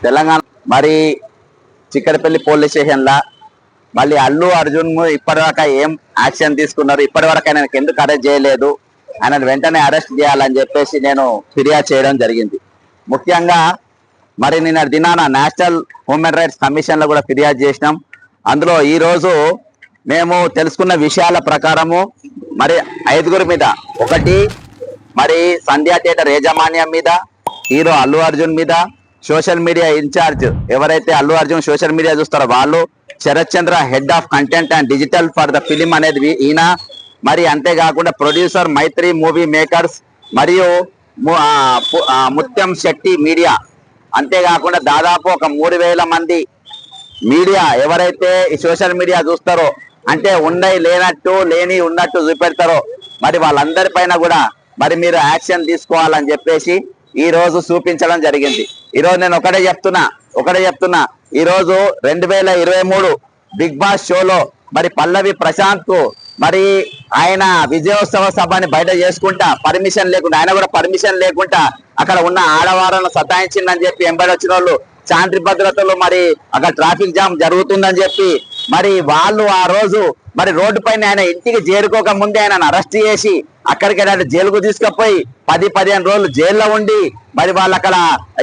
తెలంగాణ మరి చిక్కడపల్లి పోలీస్ స్టేషన్లా మళ్ళీ అల్లు అర్జున్ ఇప్పటిదాకా ఏం యాక్షన్ తీసుకున్నారు, ఇప్పటివరకు ఆయనకు ఎందుకు అరెస్ట్ చేయలేదు, ఆయన వెంటనే అరెస్ట్ చేయాలని చెప్పేసి నేను ఫిర్యాదు చేయడం జరిగింది. ముఖ్యంగా మరి నిన్న దినాన నేషనల్ హ్యూమన్ రైట్స్ కమిషన్ లో కూడా ఫిర్యాదు చేసినాం. అందులో ఈరోజు మేము తెలుసుకున్న విషయాల ప్రకారము మరి 5గురి మీద, ఒకటి మరి సంధ్యా థియేటర్ యాజమాన్యం మీద, హీరో అల్లు అర్జున్ మీద, సోషల్ మీడియా ఇన్ఛార్జ్ ఎవరైతే అల్లు అర్జున్ సోషల్ మీడియా చూస్తారో వాళ్ళు, Sharath Chandra head of content and digital for the film అనేది ఈయన, మరి అంతేకాకుండా ప్రొడ్యూసర్ మైత్రి మూవీ మేకర్స్ మరియు ముత్యం శెట్టి మీడియా, అంతేకాకుండా దాదాపు ఒక 3000 మంది మీడియా ఎవరైతే ఈ సోషల్ మీడియా చూస్తారో, అంటే ఉన్నాయి లేనట్టు లేని ఉన్నట్టు చూపెడతారో మరి వాళ్ళందరిపైన కూడా మరి మీరు యాక్షన్ తీసుకోవాలని చెప్పేసి ఈ రోజు చూపించడం జరిగింది. ఈరోజు నేను ఒకటే చెప్తున్నా ఈరోజు 2023 బిగ్ బాస్ షోలో మరి పల్లవి ప్రశాంత్ కు మరి ఆయన విజయోత్సవ సభని బయట చేసుకుంటా పర్మిషన్ లేకుండా, ఆయన కూడా పర్మిషన్ లేకుండా అక్కడ ఉన్న ఆడవాళ్ళను సతాయించిందని చెప్పి ఎంబడి వచ్చిన వాళ్ళు శాంతి భద్రతలు మరి అక్కడ ట్రాఫిక్ జామ్ జరుగుతుందని చెప్పి మరి వాళ్ళు ఆ రోజు మరి రోడ్డు పైన ఆయన ఇంటికి చేరుకోక ముందే ఆయన అరెస్ట్ చేసి అక్కడికి జైలుకు తీసుకుపోయి 10-15 రోజులు జైల్లో ఉండి మరి వాళ్ళు అక్కడ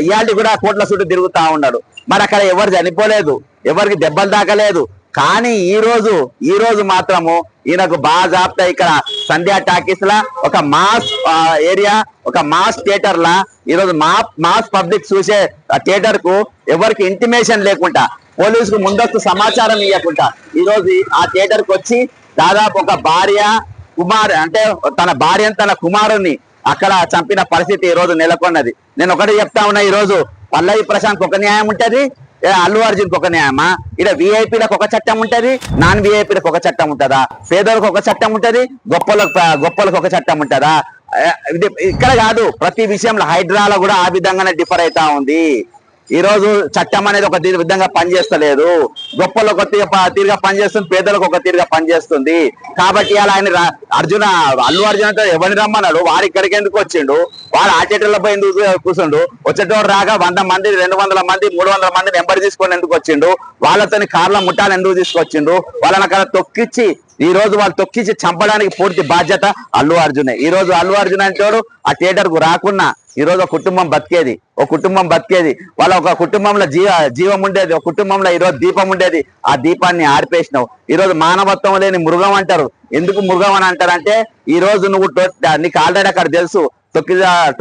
ఇయాల్టి కూడా కోట్ల చుట్టూ తిరుగుతా ఉన్నాడు. మరి అక్కడ ఎవరు చనిపోలేదు, ఎవరికి దెబ్బలు తాకలేదు. కానీ ఈ రోజు మాత్రము ఈయనకు బాజాప్తా ఇక్కడ సంధ్యా టాకీస్ లా ఒక మాస్ ఏరియా, ఒక మాస్ థియేటర్ లా ఈరోజు మాస్ పబ్లిక్ చూసే థియేటర్ కు ఎవరికి ఇంటిమేషన్ లేకుండా, పోలీసుకు ముందస్తు సమాచారం ఇవ్వకుండా ఈరోజు ఆ థియేటర్ కు వచ్చి దాదాపు ఒక భార్య అంటే తన భార్య తన కుమారుని అక్కడ చంపిన పరిస్థితి ఈ రోజు నెలకొన్నది. నేను ఒకటి చెప్తా ఉన్నా, ఈ రోజు పల్లవి ప్రశాంత్ ఒక న్యాయం ఉంటది, అల్లు అర్జున్ ఒక న్యాయమా? ఇక్కడ విఐపీలకు ఒక చట్టం ఉంటది, నాన్ విఐపీలకు ఒక చట్టం ఉంటుందా? పేదలకు ఒక చట్టం ఉంటది, గొప్పలకు ఒక చట్టం ఉంటుందా? ఇక్కడ కాదు, ప్రతి విషయంలో హైడ్రాలో కూడా ఆ విధంగానే డిఫర్ అవుతా ఉంది. ఈ రోజు చట్టం అనేది ఒక విధంగా పనిచేస్తలేదు, గొప్పలకు ఒక తీరుగా పనిచేస్తుంది, పేదలకు ఒక తీరుగా పనిచేస్తుంది. కాబట్టి అలా ఆయన అల్లు అర్జున్ అంటే ఎవరిని రమ్మన్నాడు, వాడు ఇక్కడికి ఎందుకు వచ్చిండు, వాడు ఆ థియేటర్లో పోయి ఎందుకు కూర్చుండు, వచ్చేటోడు రాగా 100 మంది 200 మంది 300 మందిని ఎంబడి తీసుకొని ఎందుకు వచ్చిండు, వాళ్ళతోని కార్ల ముఠాలు ఎందుకు తీసుకొచ్చిండు, వాళ్ళని అక్కడ తొక్కిచ్చి ఈ రోజు వాళ్ళు తొక్కించి చంపడానికి పూర్తి బాధ్యత అల్లు అర్జునే. ఈ రోజు అల్లు అర్జున్ అంటాడు ఆ థియేటర్ కు రాకున్నా ఈ రోజు ఒక కుటుంబం బతికేది, వాళ్ళ ఒక కుటుంబంలో జీవం ఉండేది, ఒక కుటుంబంలో ఈ రోజు దీపం ఉండేది, ఆ దీపాన్ని ఆర్పేసినావు. ఈ రోజు మానవత్వం లేని మృగం అంటారు. ఎందుకు మృగం అని అంటారంటే ఈ రోజు నువ్వు నీకు ఆల్రెడీ అక్కడ తెలుసు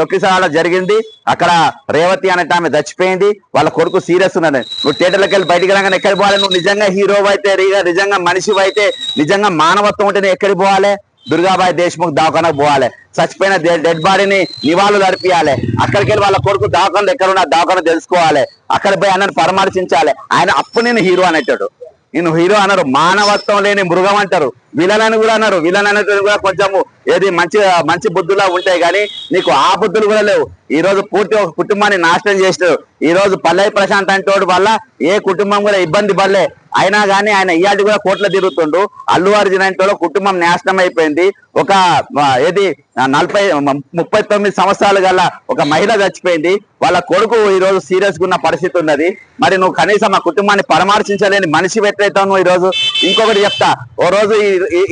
తొక్కిసాల జరిగింది, అక్కడ రేవతి అనే ఆమె చచ్చిపోయింది, వాళ్ళ కొడుకు సీరియస్ ఉన్నది. నువ్వు థియేటర్లోకి వెళ్ళి బయటికి రాగానే ఎక్కడికి పోవాలి? నువ్వు నిజంగా హీరో అయితే, నిజంగా మనిషి అయితే, నిజంగా మానవత్వం ఉంటేనే ఎక్కడికి పోవాలి? దుర్గాబాయి దేశ్ముఖ్ దవాఖానకు పోవాలి, చచ్చిపోయిన డెడ్ బాడీని నివాళులు అర్పియాలి, అక్కడికి వెళ్ళి వాళ్ళ కొడుకు దవాఖానలు ఎక్కడున్నా దవాఖాన తెలుసుకోవాలి, అక్కడ పోయి అన్నను పరామర్శించాలి. ఆయన అప్పుడు నేను హీరో అనేటాడు, నేను హీరో అన్నారు. మానవత్వం లేని మృగం అంటారు, విలన్ కూడా అన్నారు. విలన్ అనేది కూడా కొంచెము ఏది మంచి బుద్ధులా ఉంటాయి, కానీ నీకు ఆ బుద్ధులు కూడా లేవు. ఈ రోజు పూర్తి ఒక కుటుంబాన్ని నాశనం చేసినారు. ఈ రోజు పల్లవి ప్రశాంత్ అంటోడు వల్ల ఏ కుటుంబం కూడా ఇబ్బంది పడలే, అయినా కానీ ఆయన ఇయాటి కూడా కోట్ల తిరుగుతుండు. అల్లు అర్జున్ అంటోడు కుటుంబం నాశనం అయిపోయింది. ఒక 39 సంవత్సరాలు గల ఒక మహిళ చచ్చిపోయింది, వాళ్ళ కొడుకు ఈ రోజు సీరియస్ గా ఉన్న పరిస్థితి ఉన్నది. మరి నువ్వు కనీసం ఆ కుటుంబాన్ని పరామర్శించలేని మనిషి ఎట్లయితావు నువ్వు? ఈ రోజు ఇంకొకటి చెప్తా, ఓ రోజు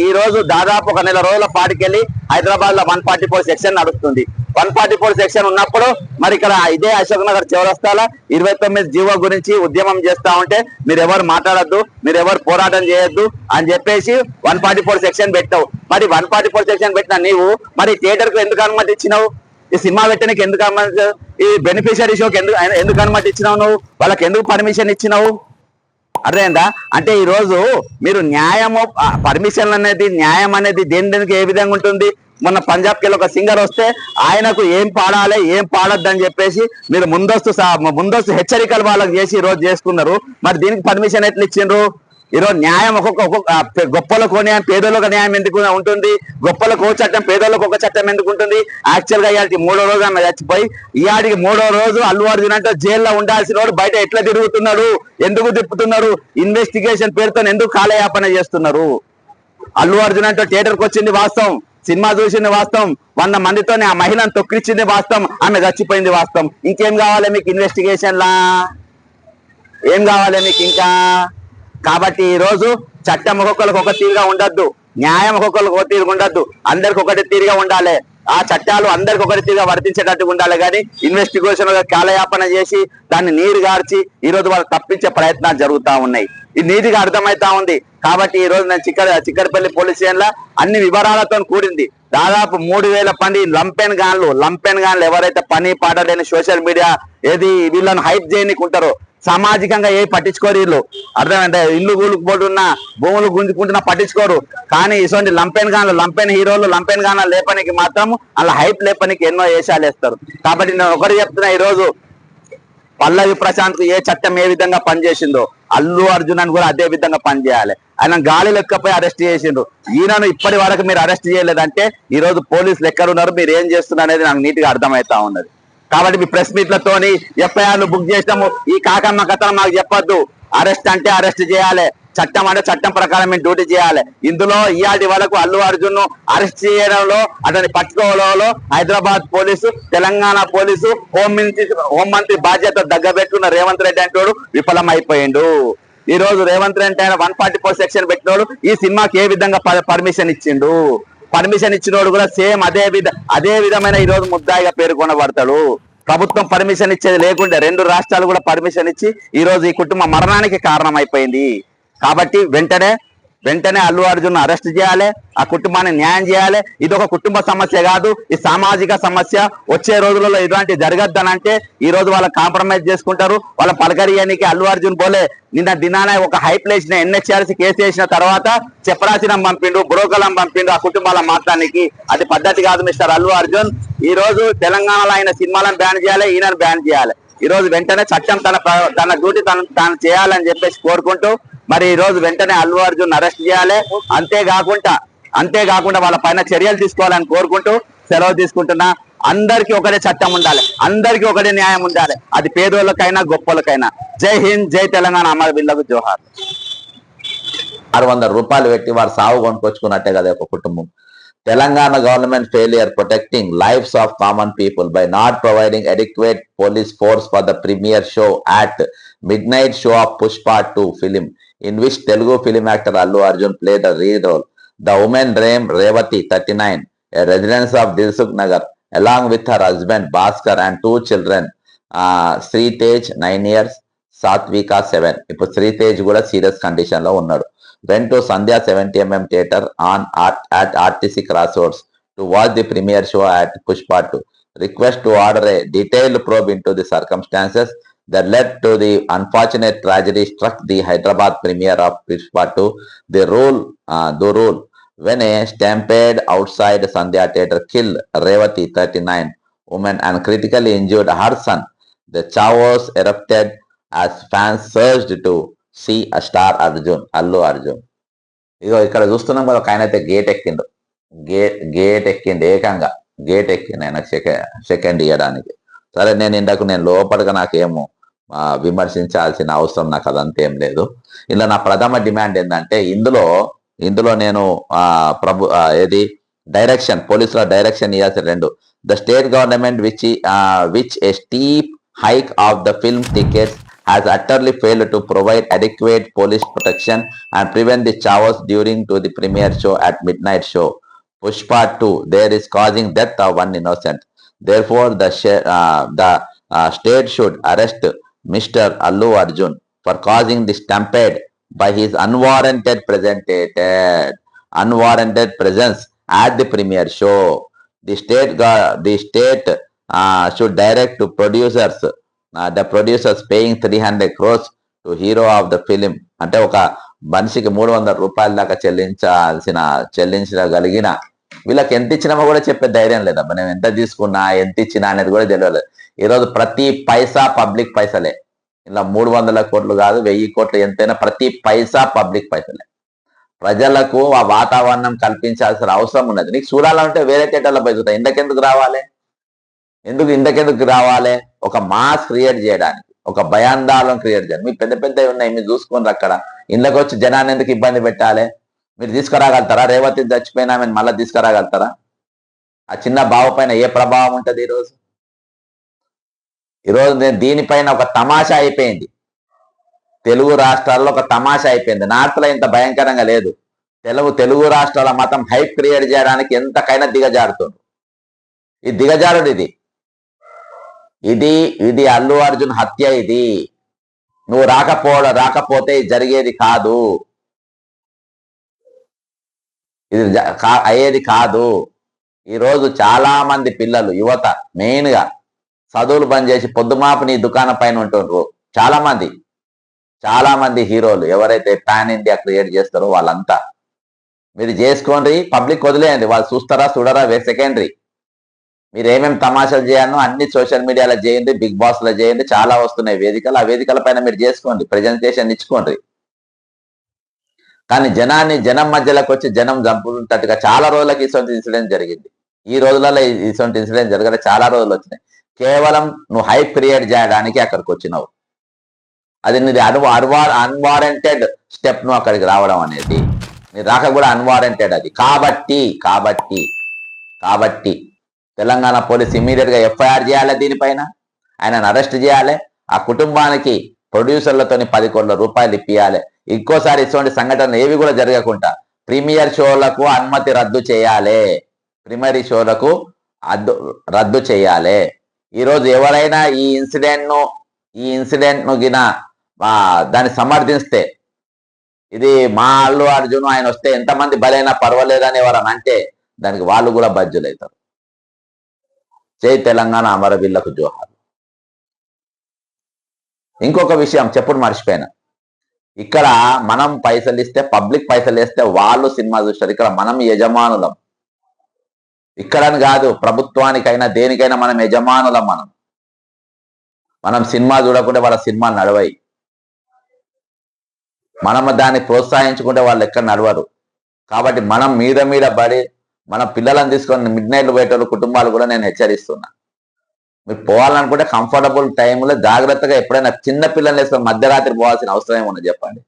ఈ రోజు దాదాపు ఒక నెల రోజుల పాటికెళ్ళి హైదరాబాద్ లో 144 సెక్షన్ నడుస్తుంది. 144 సెక్షన్ ఉన్నప్పుడు మరి ఇక్కడ ఇదే అశోక్ నగర్ చౌరస్తాల 29 జీవో గురించి ఉద్యమం చేస్తా ఉంటే మీరు ఎవరు మాట్లాడద్దు, మీరు ఎవరు పోరాటం చేయొద్దు అని చెప్పేసి 144 సెక్షన్ పెట్టావు. మరి 144 సెక్షన్ పెట్టిన నీవు మరి థియేటర్ కు ఎందుకు అనుమతి ఇచ్చినావు? ఈ సినిమా పెట్టడానికి ఎందుకు అనుమతి, ఈ బెనిఫిషియరీ షోకి ఎందుకు అనుమతి ఇచ్చినావు? నువ్వు వాళ్ళకి ఎందుకు పర్మిషన్ ఇచ్చినావు? అర్థమైందా? అంటే ఈ రోజు మీరు న్యాయము పర్మిషన్ అనేది న్యాయం అనేది దేనికి ఏ విధంగా ఉంటుంది? మొన్న పంజాబ్కి వెళ్ళి ఒక సింగర్ వస్తే ఆయనకు ఏం పాడాలి ఏం పాడొద్దు అని చెప్పేసి మీరు ముందస్తు హెచ్చరికలు వాళ్ళకి చేసి ఈ రోజు చేసుకున్నారు. మరి దీనికి పర్మిషన్ ఎట్లా ఇచ్చిండ్రు? ఈరోజు న్యాయం ఒక్కొక్క గొప్పలకు న్యాయం పేదలకు న్యాయం ఎందుకు ఉంటుంది? గొప్పలకు ఒక చట్టం పేదలకు ఒక చట్టం ఎందుకు ఉంటుంది? యాక్చువల్ గా ఇవాళకి 3వ రోజు అన్న చచ్చిపోయి ఇవాడికి 3వ రోజు అల్లు అర్జున్ అంటే జైల్లో ఉండాల్సిన వాడు బయట ఎట్లా తిరుగుతున్నాడు? ఎందుకు తిప్పుతున్నారు? ఇన్వెస్టిగేషన్ పేరుతో ఎందుకు కాలయాపన చేస్తున్నారు? అల్లు అర్జున్ అంటే థియేటర్కి వచ్చింది వాస్తవం, సినిమా చూసింది వాస్తవం, 100 మందితోనే ఆ మహిళను తొక్కిచ్చింది వాస్తవం, ఆమె చచ్చిపోయింది వాస్తవం. ఇంకేం కావాలి మీకు ఇన్వెస్టిగేషన్ లా? ఏం కావాలి మీకు ఇంకా? కాబట్టి ఈ రోజు చట్టం ఒక్కొక్కరికి ఒక తీరుగా ఉండద్దు, న్యాయం ఒక్కొక్కరికి ఒక తీరుగా ఉండద్దు, అందరికి ఒకటి తీరుగా ఉండాలి. ఆ చట్టాలు అందరికి ఒకటి తీరుగా వర్తించేటట్టుగా ఉండాలి. కానీ ఇన్వెస్టిగేషన్ కాలయాపన చేసి దాన్ని నీరు గార్చి ఈ రోజు వాళ్ళు తప్పించే ప్రయత్నాలు జరుగుతూ ఉన్నాయి. ఇది నీతిగా అర్థమైతా ఉంది. కాబట్టి ఈ రోజు నేను చిక్కడపల్లి పోలీస్ స్టేషన్ లో అన్ని వివరాలతో కూడింది. దాదాపు 3000 మంది లంపెన్ గాన్లు ఎవరైతే పని పాట లేని సోషల్ మీడియా ఏది వీళ్ళని హైప్ చేయనికుంటారో, సామాజికంగా ఏ పట్టించుకోరు వీళ్ళు. అర్థమైంటే ఇల్లు కూలుకుపోతున్నా భూములు గుంజుకుంటున్నా పట్టించుకోరు. కానీ ఇటువంటి లంపెన్ హీరోలు లంపెన్ గాన్ల లేపనికి మాత్రం అలా హైప్ లేపనికి ఎన్నో వేషాలు వేస్తారు. కాబట్టి నేను ఒకటి చెప్తున్నా, ఈ రోజు పల్లవి ప్రశాంత్ కు ఏ చట్టం ఏ విధంగా పనిచేసిందో అల్లు అర్జున్ అని కూడా అదే విధంగా పనిచేయాలి. ఆయన గాలి లెక్కపోయి అరెస్ట్ చేసిండ్రు. ఈయనను ఇప్పటి వరకు మీరు అరెస్ట్ చేయలేదంటే ఈ రోజు పోలీసులు ఎక్కడున్నారు, మీరు ఏం చేస్తున్నారు అనేది నాకు నీట్ గా అర్థమవుతా ఉన్నది. కాబట్టి మీ ప్రెస్ మీట్లతోని ఎఫ్ఐఆర్లు బుక్ చేసినాము, ఈ కాకమ్మ కథలు మాకు చెప్పొద్దు. అరెస్ట్ అంటే అరెస్ట్ చేయాలి, చట్టం అంటే చట్టం ప్రకారం మేము డ్యూటీ చేయాలి. ఇందులో ఇయాటి వరకు అల్లు అర్జున్ ను అరెస్ట్ చేయడంలో, అతన్ని పట్టుకోవడంలో హైదరాబాద్ పోలీసు, తెలంగాణ పోలీసు, హోంమంత్రి బాధ్యత దగ్గబెట్టుకున్న రేవంత్ రెడ్డి అంటోడు విఫలం అయిపోయిండు. ఈ రోజు రేవంత్ రెడ్డి ఆయన 144 సెక్షన్ పెట్టినోడు ఈ సినిమాకి ఏ విధంగా పర్మిషన్ ఇచ్చిండు? పర్మిషన్ ఇచ్చినోడు కూడా సేమ్ అదే విధమైన ఈ రోజు ముద్దాయిగా పేర్కొనబడతాడు. ప్రభుత్వం పర్మిషన్ ఇచ్చేది లేకుంటే 2 రాష్ట్రాలు కూడా పర్మిషన్ ఇచ్చి ఈ రోజు ఈ కుటుంబ మరణానికి కారణం అయిపోయింది. కాబట్టి వెంటనే అల్లు అర్జున్ అరెస్ట్ చేయాలి, ఆ కుటుంబాన్ని న్యాయం చేయాలి. ఇది ఒక కుటుంబ సమస్య కాదు, ఈ సామాజిక సమస్య. వచ్చే రోజులలో ఇలాంటి జరగద్దనంటే ఈ రోజు వాళ్ళ కాంప్రమైజ్ చేసుకుంటారు. వాళ్ళ పలకరియనికి అల్లు అర్జున్ పోలే నిన్న దినానే ఒక హైప్ లేచిన ఎన్హెచ్ఆర్సీ కేసు వేసిన తర్వాత చెప్పరాసినం పంపిండు, బ్రోకలం పంపిండు ఆ కుటుంబాల మాట్లాడానికి. అది పద్ధతి కాదు మిస్టర్ అల్లు అర్జున్. ఈ రోజు తెలంగాణలో ఆయన సినిమాలను బ్యాన్ చేయాలి, ఈయనను బ్యాన్ చేయాలి. ఈ రోజు వెంటనే చట్టం తన డ్యూటీ తాను చేయాలని చెప్పేసి కోరుకుంటూ మరి ఈ రోజు వెంటనే అల్లు అర్జున్ అరెస్ట్ చేయాలి. అంతేకాకుండా వాళ్ళ పైన చర్యలు తీసుకోవాలని కోరుకుంటూ సెలవు తీసుకుంటున్నా. అందరికీ ఒకటే చట్టం ఉండాలి, అందరికీ ఒకటే న్యాయం ఉండాలి. అది పేదోళ్ళకైనా గొప్పలకైనా. జై హింద్, జై తెలంగాణ, అమర్ బిల్లకు జోహార్. 600 రూపాయలు పెట్టి వారు సాగు కొనుక్కొచ్చుకున్నట్టే కదా ఒక కుటుంబం. Telangana government failure protecting lives of common people by not providing adequate police force for the premiere show at midnight show of Pushpa 2 film, in which Telugu film actor Allu Arjun played a lead role. The woman named Revati, 39, a resident of Dilsukh Nagar, along with her husband Bhaskar and 2 children, Sri Tej 9 years, Satvika 7. ఇప్పుడు శ్రీ తేజ్ కూడా serious condition లో ఉన్నాడు. Went to Sandhya 70mm theater at RTC Crossroads to watch the premiere show at Pushpa 2. Request to order a detailed probe into the circumstances that led to the unfortunate tragedy struck the Hyderabad premiere of Pushpa 2. The rule when a stampede outside Sandhya theater killed Revati, 39, woman, and critically injured her son. The chaos erupted as fans surged to see a star Arjun, Allu Arjun. ఇగో ఇక్కడ చూస్తున్నాం కదా, ఒక ఆయన అయితే gate ఎక్కిండు, ఏకంగా gate ఎక్కిండు ఆయన second ఇవ్వడానికి. సరే, నేను లోపలిగా నాకేమో విమర్శించాల్సిన అవసరం నాకు అదంతేం లేదు. ఇలా నా ప్రథమ డిమాండ్ ఏంటంటే ఇందులో నేను ఏది డైరెక్షన్, పోలీసుల డైరెక్షన్ ఇవ్వాల్సిన 2. The state government which A steep hike of the film tickets has utterly failed to provide adequate police protection and prevent the chaos during to the premiere show at midnight show Pushpa 2. There is causing death of one innocent. Therefore, the state should arrest Mr. Allu Arjun for causing the stampede by his unwarranted presence at the premiere show. The state should direct to the producers paying 300 crores to hero of the film. అంటే ఒక మనిషికి 300 రూపాయల దాకా చెల్లించగలిగిన వీళ్ళకి ఎంత ఇచ్చినామో కూడా చెప్పే ధైర్యం లేదబ్బా. నేను ఎంత తీసుకున్నా, ఎంత ఇచ్చినా అనేది కూడా తెలియలేదు. ఈరోజు ప్రతి పైసా పబ్లిక్ పైసలే. ఇలా 300 కోట్లు కాదు, 1000 కోట్లు ఎంతైనా ప్రతి పైసా పబ్లిక్ పైసలే. ప్రజలకు ఆ వాతావరణం కల్పించాల్సిన అవసరం ఉన్నది. నీకు చూడాలంటే వేరే థియేటర్లో పోయి చూద్దాం. ఇందకెందుకు రావాలి? ఒక మాస్ క్రియేట్ చేయడానికి, ఒక భయాందోళన క్రియేట్ చేయడానికి. మీ పెద్ద ఉన్నాయి, మీరు చూసుకోండి. అక్కడ ఇళ్ళకి వచ్చి జనాన్ని ఎందుకు ఇబ్బంది పెట్టాలి? మీరు తీసుకురాగలుగుతారా? రేవతి చచ్చిపోయినా మేము మళ్ళీ తీసుకురాగలుగుతారా? ఆ చిన్న బావ పైన ఏ ప్రభావం ఉంటుంది? ఈరోజు దీనిపైన ఒక తమాషా అయిపోయింది. తెలుగు రాష్ట్రాల్లో ఒక తమాషా అయిపోయింది. నార్త్ లో ఇంత భయంకరంగా లేదు. తెలుగు రాష్ట్రాల మతం హైప్ క్రియేట్ చేయడానికి ఎంతకైనా దిగజారుతుంది. ఇది దిగజారుడు ఇది అల్లు అర్జున్ హత్య. ఇది నువ్వు రాకపోతే జరిగేది కాదు, ఇది అయ్యేది కాదు. ఈరోజు చాలా మంది పిల్లలు, యువత మెయిన్ గా చదువులు బంద్ చేసి పొద్దుమాపు నీ దుకాణం పైన ఉంటుండ్రు. చాలా మంది హీరోలు ఎవరైతే పాన్ ఇండియా క్రియేట్ చేస్తారో వాళ్ళంతా మీరు చేసుకోండి, పబ్లిక్ వదిలేయండి. వాళ్ళు చూస్తారా చూడరా సెకండరీ. మీరు ఏమేమి తమాషాలు చేయాలో అన్ని సోషల్ మీడియాలో చేయండి, బిగ్ బాస్ లో చేయండి, చాలా వస్తున్నాయి వేదికలు. ఆ వేదికల పైన మీరు చేసుకోండి, ప్రజెంటేషన్ ఇచ్చుకోండి. కానీ జనం మధ్యలోకి వచ్చి జనం చంపుతున్నట్టుగా చాలా రోజులకి ఇటువంటి ఇన్సిడెంట్ జరిగింది. ఈ రోజులలో ఇటువంటి ఇన్సిడెంట్ జరగడం చాలా రోజులు వచ్చినాయి. కేవలం నువ్వు హైప్ క్రియేట్ చేయడానికి అక్కడికి వచ్చినావు. అది నీది అన్వారెంటెడ్ స్టెప్ నువ్వు అక్కడికి రావడం అనేది. నీ రాక కూడా అన్వారెంటెడ్ అది. కాబట్టి తెలంగాణ పోలీస్ ఇమీడియట్ గా ఎఫ్ఐఆర్ చేయాలి, దీనిపైన ఆయనను అరెస్ట్ చేయాలి. ఆ కుటుంబానికి ప్రొడ్యూసర్లతోని 10 కోట్ల రూపాయలు ఇప్పియాలి. ఇంకోసారి ఇటువంటి సంఘటనలు ఏవి కూడా జరగకుండా ప్రీమియర్ షోలకు అనుమతి రద్దు చేయాలి. ప్రీమియర్ షోలకు రద్దు చేయాలి. ఈరోజు ఎవరైనా ఈ ఇన్సిడెంట్ ను గిన దాన్ని సమర్థిస్తే, ఇది మా అల్లు అర్జున్ ఆయన వస్తే ఎంతమంది బలైనా పర్వాలేదని ఎవరని అంటే దానికి వాళ్ళు కూడా బాధ్యులవుతారు. జై తెలంగాణ, అమరవీళ్లకు జోహార్. ఇంకొక విషయం చెప్పుడు మర్చిపోయినా, ఇక్కడ మనం పైసలు ఇస్తే, పబ్లిక్ పైసలు ఇస్తే వాళ్ళు సినిమా చూస్తారు. ఇక్కడ మనం యజమానులం. ఇక్కడని కాదు, ప్రభుత్వానికైనా దేనికైనా మనం యజమానులం. మనం సినిమా చూడకుంటే వాళ్ళ సినిమాలు నడవాయి. మనం దాన్ని ప్రోత్సహించుకుంటే వాళ్ళు ఎక్కడ నడవరు. కాబట్టి మనం మీద పడి మన పిల్లలను తీసుకొని మిడ్ నైట్లు పోయేటోళ్ళు కుటుంబాలు కూడా నేను హెచ్చరిస్తున్నా. మీరు పోవాలనుకుంటే కంఫర్టబుల్ టైంలో జాగ్రత్తగా, ఎప్పుడైనా చిన్న పిల్లలు వేసుకొని మధ్యరాత్రి పోవాల్సిన అవసరం ఏముంది చెప్పండి.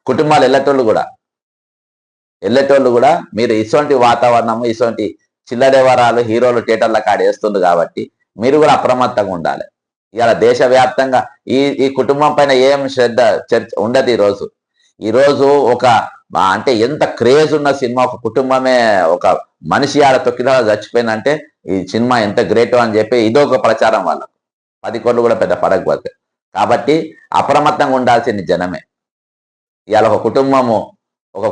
కుటుంబాలు వెళ్ళేటోళ్ళు కూడా మీరు ఇటువంటి వాతావరణము, ఇటువంటి చిల్లరెవరాలు హీరోలు థియేటర్ల కాడ వేస్తుంది కాబట్టి మీరు కూడా అప్రమత్తంగా ఉండాలి. ఇవాళ దేశవ్యాప్తంగా ఈ కుటుంబం పైన ఏం చర్చ ఉండదు. ఈరోజు ఒక అంటే ఎంత క్రేజ్ ఉన్న సినిమా, ఒక కుటుంబమే, ఒక మనిషి ఆడ తొక్కిన చచ్చిపోయిందంటే ఈ సినిమా ఎంత గ్రేట్ అని చెప్పి ఇదొక ప్రచారం. వాళ్ళకు 10 కోట్లు కూడా పెద్ద ఫరక్ పడతాయి. కాబట్టి అప్రమత్తంగా ఉండాల్సింది జనమే. ఇవాళ ఒక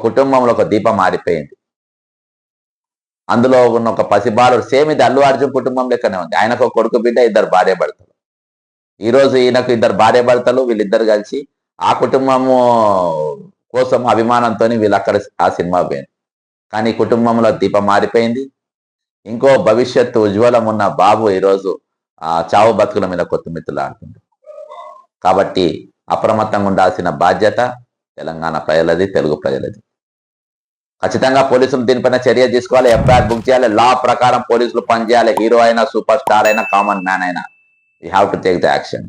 కుటుంబంలో ఒక దీపం మారిపోయింది. అందులో ఉన్న ఒక పసిబాలుడు, సేమ్ ఇది అల్లు అర్జున్ కుటుంబం లెక్కనే ఉంది. ఆయనకు ఒక కొడుకు బిడ్డ, 2 భార్య భర్తలు. ఈరోజు ఈయనకు 2 భార్య భర్తలు, వీళ్ళిద్దరు కలిసి ఆ కుటుంబము కోసం అభిమానంతో వీళ్ళు అక్కడ ఆ సినిమా పోయింది. కానీ కుటుంబంలో దీపం మారిపోయింది. ఇంకో భవిష్యత్తు ఉజ్వలం ఉన్న బాబు ఈరోజు చావు బతుకుల మీద కొత్తుమిత్తులు ఆడుతుంది. కాబట్టి అప్రమత్తంగా ఉండాల్సిన బాధ్యత తెలంగాణ ప్రజలది, తెలుగు ప్రజలది. ఖచ్చితంగా పోలీసులు దీనిపైన చర్య తీసుకోవాలి, ఎఫ్ఐఆర్ బుక్ చేయాలి. లా ప్రకారం పోలీసులు పనిచేయాలి. హీరో అయినా, సూపర్ స్టార్ అయినా, కామన్ మ్యాన్ అయినా, you have to take the action.